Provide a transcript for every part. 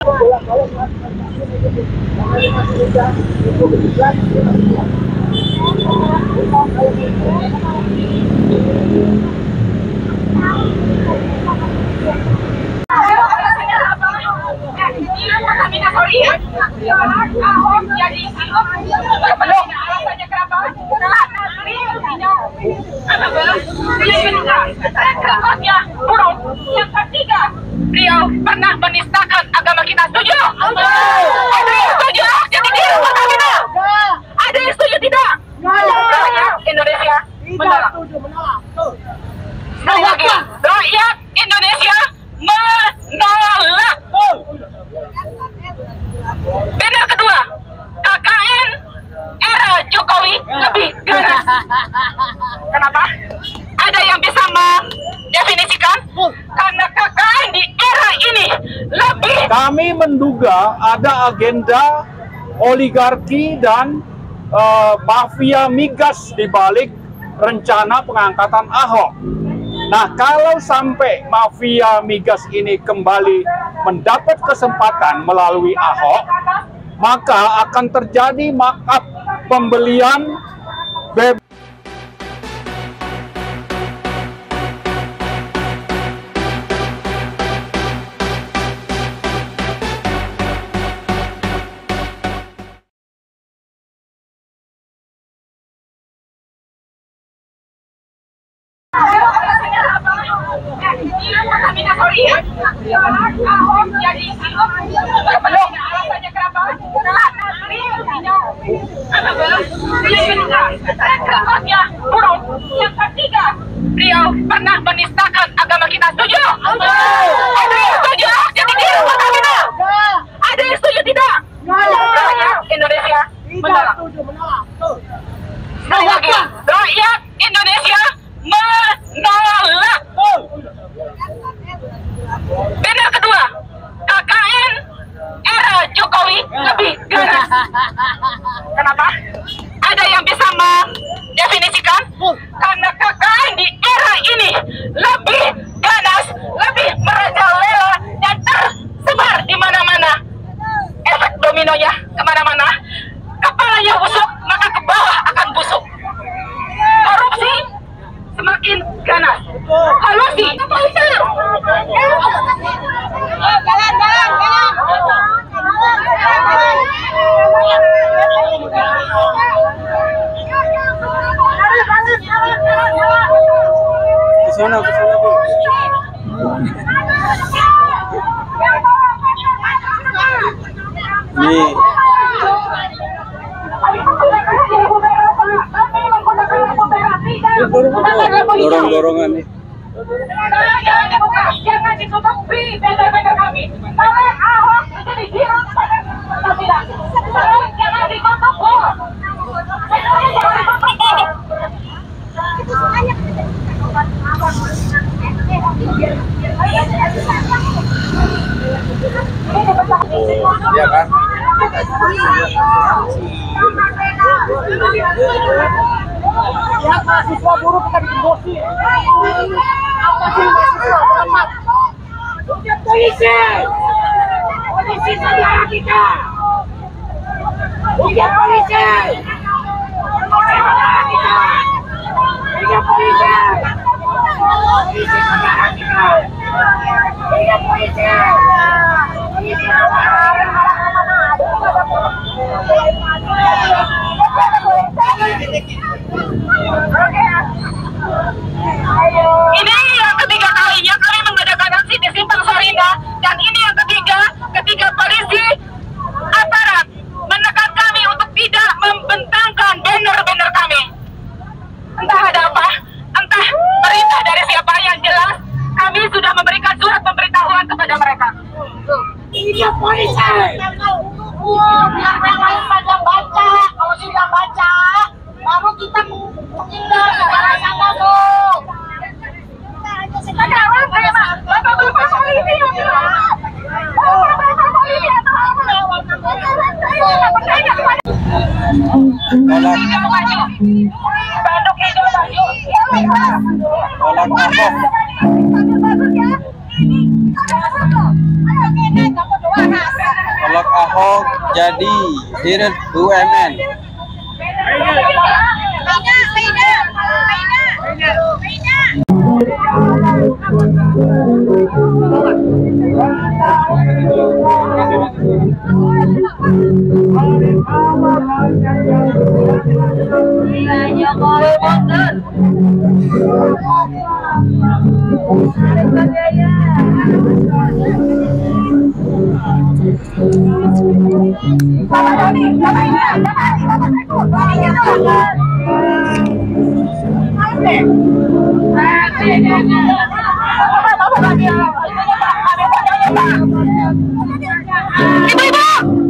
Yang ketiga, beliau pernah menistakan agama kita. Setuju? Ada yang setuju? Jadi dia kita. Ada yang setuju tidak? Rakyat Indonesia menolak. Sekali lagi, rakyat Indonesia menolak. Banner kedua, KKN era Jokowi lebih ganas. Kenapa? Ada yang bisa mendefinisikan? Karena KKN di era ini lebih. Kami menduga ada agenda oligarki dan mafia migas di balik rencana pengangkatan Ahok. Nah, kalau sampai mafia migas ini kembali mendapat kesempatan melalui Ahok, maka akan terjadi markup pembelian BBM. Yang ketiga, beliau pernah menistakan agama kita. Setuju? Ada yang setuju? Jadi dia kita. Ada yang setuju tidak? Rakyat Indonesia menolak. Sekali lagi, rakyat Indonesia menolak. Banner kedua, KKN era Jokowi lebih ganas. Kenapa? Ada yang bisa mendefinisikan? Karena KKN di era ini lebih ganas, lebih merajalela dan tersebar di mana-mana. Efek dominonya kemana-mana. Kepalanya busuk, maka ke bawah akan busuk. Korupsi semakin ganas. Kolusi. Kesana Bu. Nih. Dorong-dorongan nih. Jangan ditutupi bender-bender kami. Kalau Ahok menjadi hero tidak. Jangan ditutup. Iya kan? Ya, mahasiswa buruh kita digembosi. Apa sih mahasiswa selamat? Bukan polisi. Polisi saudara kita. Bukan polisi. Polisi saudara kita. Bukan polisi. Polisi saudara kita. Bukan polisi. Polisi Ini yang ketiga kalinya kami mengadakan aksi di Simpang Samarinda, dan ini yang ketiga ketika polisi aparat menekan kami untuk tidak membentangkan banner-banner kami. Entah ada apa, entah perintah dari siapa, yang jelas kami sudah memberikan surat pemberitahuan kepada mereka. Ini polisi. Biar yang lain pada baca, kalau sudah baca, baru kita menghindar ke arah sana tuh. Sekarang bapak-bapak polisi yang bilang, bapak-bapak polisi atau apa? Tidak maju, Bandung tidak maju. Tolak Ahok. Bagus ya. Ayo nenek, kamu doa. Ahok jadi Dirut BUMN.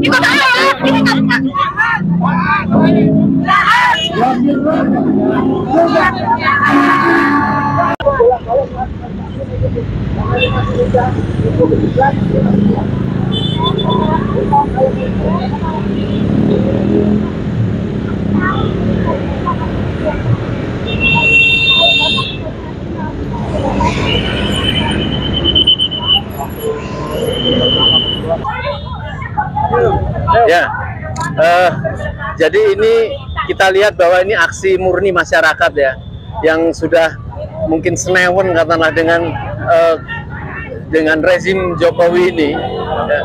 Ikut Ya, jadi ini kita lihat bahwa ini aksi murni masyarakat ya, yang sudah mungkin senewen katakanlah dengan rezim Jokowi ini. Ya.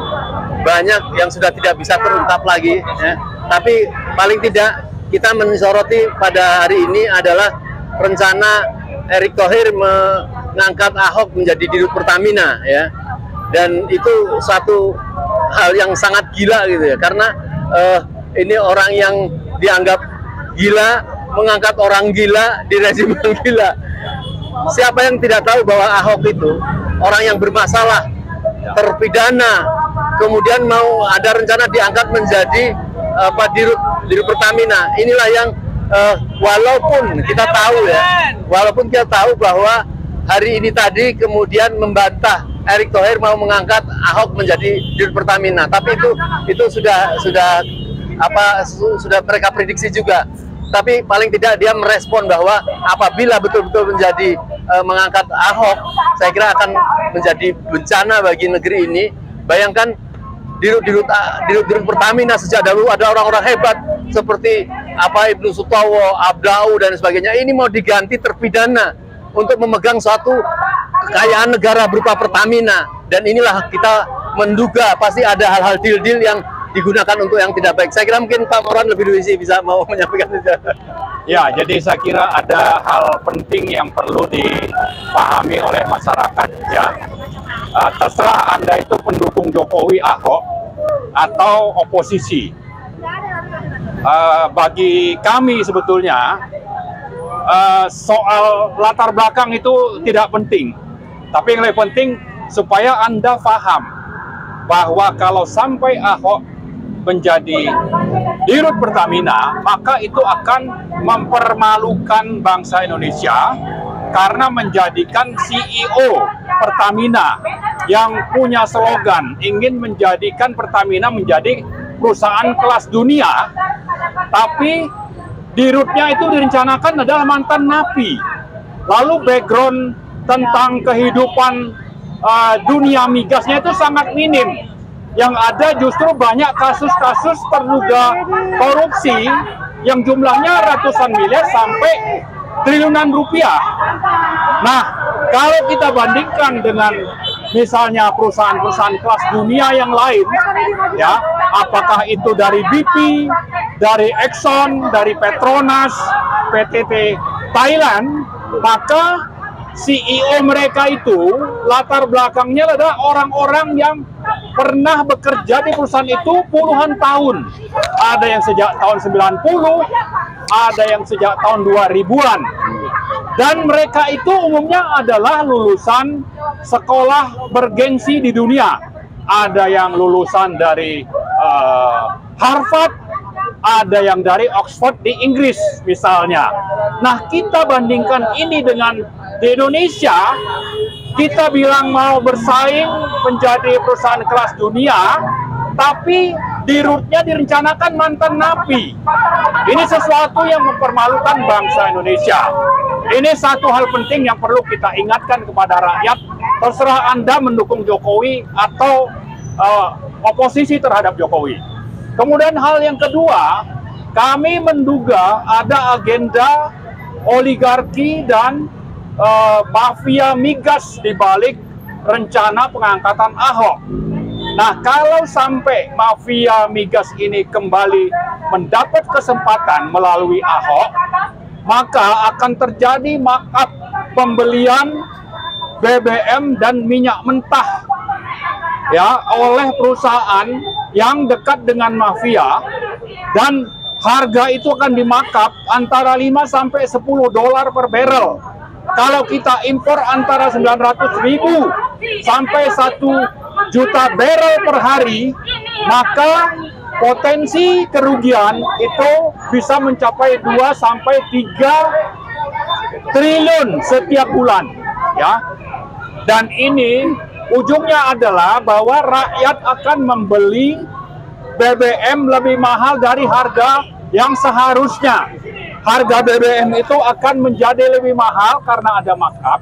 Banyak yang sudah tidak bisa terungkap lagi. Ya. Tapi paling tidak kita mensoroti pada hari ini adalah rencana Erick Thohir mengangkat Ahok menjadi Dirut Pertamina, ya. Dan itu satu hal yang sangat gila gitu ya, karena ini orang yang dianggap gila mengangkat orang gila di rezim yang gila. Siapa yang tidak tahu bahwa Ahok itu orang yang bermasalah, terpidana, kemudian mau ada rencana diangkat menjadi Dirut Pertamina. Inilah yang walaupun kita tahu bahwa hari ini tadi kemudian membantah Erick Thohir mau mengangkat Ahok menjadi Dirut Pertamina, tapi itu sudah mereka prediksi juga. Tapi paling tidak dia merespon bahwa apabila betul-betul menjadi mengangkat Ahok, saya kira akan menjadi bencana bagi negeri ini. Bayangkan Dirut Pertamina sejak dahulu ada orang-orang hebat seperti Ibnu Sutowo, Abdau dan sebagainya. Ini mau diganti terpidana untuk memegang suatu kekayaan negara berupa Pertamina, dan inilah kita menduga pasti ada hal-hal deal-deal yang digunakan untuk yang tidak baik. Saya kira mungkin Pak Moran lebih dulu bisa mau menyampaikan itu. Ya, jadi saya kira ada hal penting yang perlu dipahami oleh masyarakat. Ya, terserah Anda itu pendukung Jokowi, Ahok, atau oposisi. Bagi kami sebetulnya soal latar belakang itu tidak penting. Tapi yang lebih penting supaya Anda paham bahwa kalau sampai Ahok menjadi Dirut Pertamina, maka itu akan mempermalukan bangsa Indonesia karena menjadikan CEO Pertamina yang punya slogan ingin menjadikan Pertamina menjadi perusahaan kelas dunia, tapi dirutnya itu direncanakan adalah mantan napi. Lalu background tentang kehidupan dunia migasnya itu sangat minim. Yang ada justru banyak kasus-kasus terduga korupsi yang jumlahnya ratusan miliar sampai triliunan rupiah. Nah, kalau kita bandingkan dengan misalnya perusahaan-perusahaan kelas dunia yang lain, ya, apakah itu dari BP, dari Exxon, dari Petronas, PTT Thailand, maka CEO mereka itu latar belakangnya adalah orang-orang yang pernah bekerja di perusahaan itu puluhan tahun. Ada yang sejak tahun 90, ada yang sejak tahun 2000-an. Dan mereka itu umumnya adalah lulusan sekolah bergengsi di dunia. Ada yang lulusan dari Harvard, ada yang dari Oxford di Inggris misalnya. Nah, kita bandingkan ini dengan di Indonesia, kita bilang mau bersaing menjadi perusahaan kelas dunia, tapi dirutnya direncanakan mantan napi. Ini sesuatu yang mempermalukan bangsa Indonesia. Ini satu hal penting yang perlu kita ingatkan kepada rakyat. Terserah Anda mendukung Jokowi atau oposisi terhadap Jokowi. Kemudian hal yang kedua, kami menduga ada agenda oligarki dan mafia migas di balik rencana pengangkatan Ahok. Nah, kalau sampai mafia migas ini kembali mendapat kesempatan melalui Ahok, maka akan terjadi markup pembelian BBM dan minyak mentah ya oleh perusahaan yang dekat dengan mafia, dan harga itu akan dimarkup antara 5 sampai 10 dolar per barrel. Kalau kita impor antara 900.000 sampai 1 juta barrel per hari, maka potensi kerugian itu bisa mencapai 2 sampai 3 triliun setiap bulan, ya. Dan ini ujungnya adalah bahwa rakyat akan membeli BBM lebih mahal dari harga yang seharusnya. Harga BBM itu akan menjadi lebih mahal karena ada markup,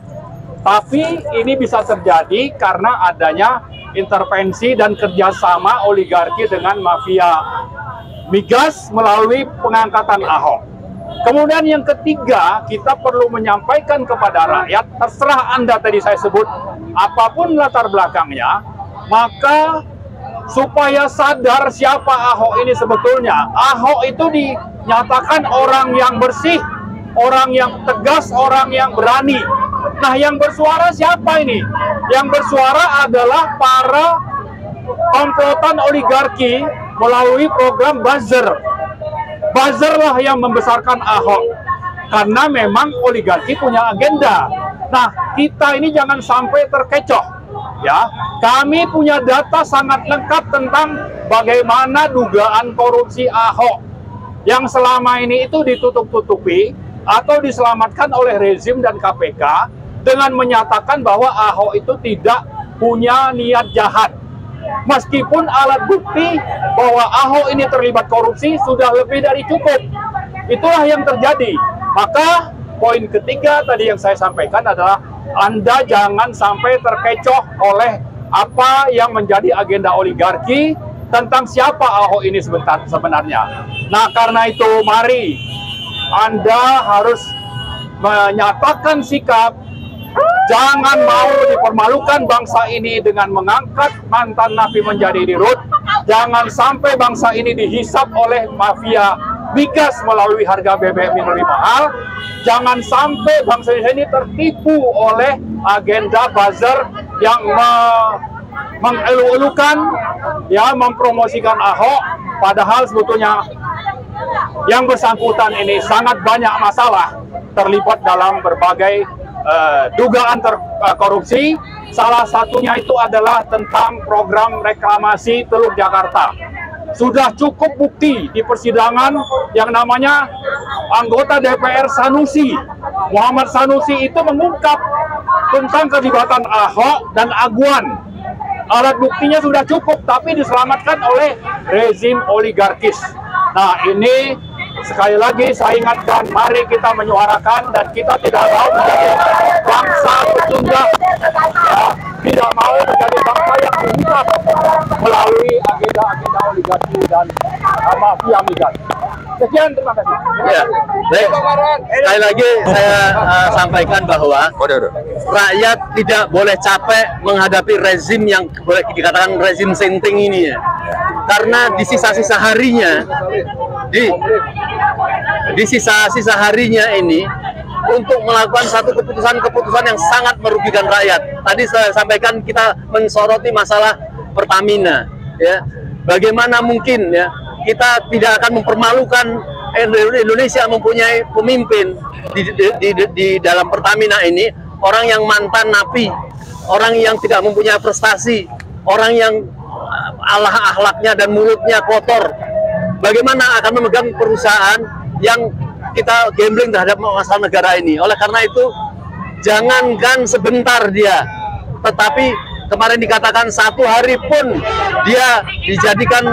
tapi ini bisa terjadi karena adanya intervensi dan kerjasama oligarki dengan mafia migas melalui pengangkatan Ahok. Kemudian yang ketiga, kita perlu menyampaikan kepada rakyat, terserah Anda tadi saya sebut, apapun latar belakangnya, maka supaya sadar siapa Ahok ini sebetulnya. Ahok itu dinyatakan orang yang bersih, orang yang tegas, orang yang berani. Nah, yang bersuara siapa ini? Yang bersuara adalah para komplotan oligarki melalui program buzzer. Buzzer lah yang membesarkan Ahok, karena memang oligarki punya agenda. Nah, kita ini jangan sampai terkecoh, ya. Kami punya data sangat lengkap tentang bagaimana dugaan korupsi Ahok yang selama ini itu ditutup-tutupi atau diselamatkan oleh rezim dan KPK dengan menyatakan bahwa Ahok itu tidak punya niat jahat. Meskipun alat bukti bahwa Ahok ini terlibat korupsi sudah lebih dari cukup. Itulah yang terjadi. Maka poin ketiga tadi yang saya sampaikan adalah Anda jangan sampai terkecoh oleh apa yang menjadi agenda oligarki tentang siapa Ahok ini sebenarnya. Nah, karena itu mari Anda harus menyatakan sikap. Jangan mau dipermalukan bangsa ini dengan mengangkat mantan napi menjadi dirut. Jangan sampai bangsa ini dihisap oleh mafia migas melalui harga BBM yang lebih mahal. Jangan sampai bangsa ini tertipu oleh agenda buzzer yang mengelu-elukan, ya, mempromosikan Ahok. Padahal sebetulnya yang bersangkutan ini sangat banyak masalah terlibat dalam berbagai dugaan korupsi. Salah satunya itu adalah tentang program reklamasi Teluk Jakarta. Sudah cukup bukti di persidangan yang namanya anggota DPR Sanusi, Muhammad Sanusi, itu mengungkap tentang keterlibatan Ahok dan Agwan. Alat buktinya sudah cukup, tapi diselamatkan oleh rezim oligarkis. Nah, ini sekali lagi saya ingatkan, mari kita menyuarakan, dan kita tidak mau menjadi bangsa pecundang, ya, tidak mau menjadi bangsa yang diungkap melalui agenda-agenda oligarki dan mafia migas. Sekian, terima kasih. Ya, baik. Sekali lagi saya sampaikan bahwa rakyat tidak boleh capek menghadapi rezim yang boleh dikatakan rezim senting ini, ya. Karena di sisa-sisa harinya, di sisa-sisa harinya ini untuk melakukan satu keputusan-keputusan yang sangat merugikan rakyat. Tadi saya sampaikan kita mensoroti masalah Pertamina, ya. Bagaimana mungkin, ya, kita tidak akan mempermalukan Indonesia mempunyai pemimpin di dalam Pertamina ini, orang yang mantan napi, orang yang tidak mempunyai prestasi, orang yang akhlaknya dan mulutnya kotor. Bagaimana akan memegang perusahaan yang kita gambling terhadap masalah negara ini? Oleh karena itu, jangankan sebentar dia, tetapi kemarin dikatakan 1 hari pun dia dijadikan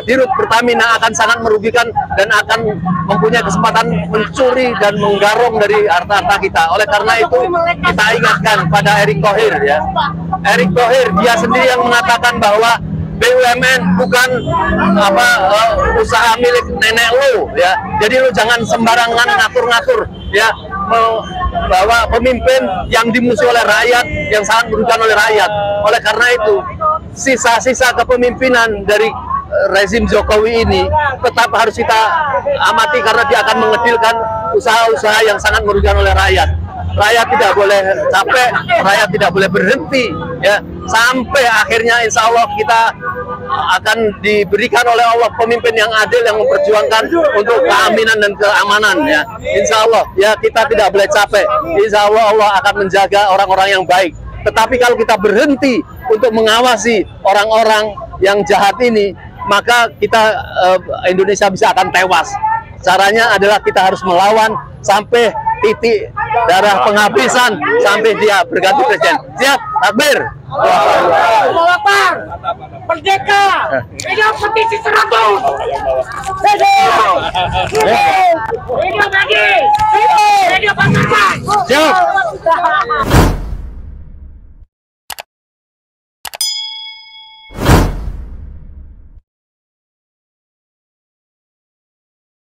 dirut Pertamina akan sangat merugikan dan akan mempunyai kesempatan mencuri dan menggarong dari harta-harta kita. Oleh karena itu, kita ingatkan pada Erick Thohir, ya. Erick Thohir, dia sendiri yang mengatakan bahwa BUMN, bukan usaha milik nenek lu ya. Jadi lu jangan sembarangan ngatur-ngatur ya, bahwa pemimpin yang dimusuhi oleh rakyat, yang sangat merugikan oleh rakyat. Oleh karena itu, sisa-sisa kepemimpinan dari rezim Jokowi ini tetap harus kita amati, karena dia akan mengecilkan usaha-usaha yang sangat merugikan oleh rakyat. Rakyat tidak boleh capek, rakyat tidak boleh berhenti ya, sampai akhirnya insya Allah kita akan diberikan oleh Allah pemimpin yang adil, yang memperjuangkan untuk keamanan dan keamanan ya. Insya Allah ya, kita tidak boleh capek. Insya Allah Allah akan menjaga orang-orang yang baik. Tetapi kalau kita berhenti untuk mengawasi orang-orang yang jahat ini, maka kita Indonesia bisa akan tewas. Caranya adalah kita harus melawan sampai titik darah penghabisan, sampai dia berganti presiden. Siap, takbir. Allahu Akbar. Merdeka. Hidup petisi 100. Hidup. Hidup lagi.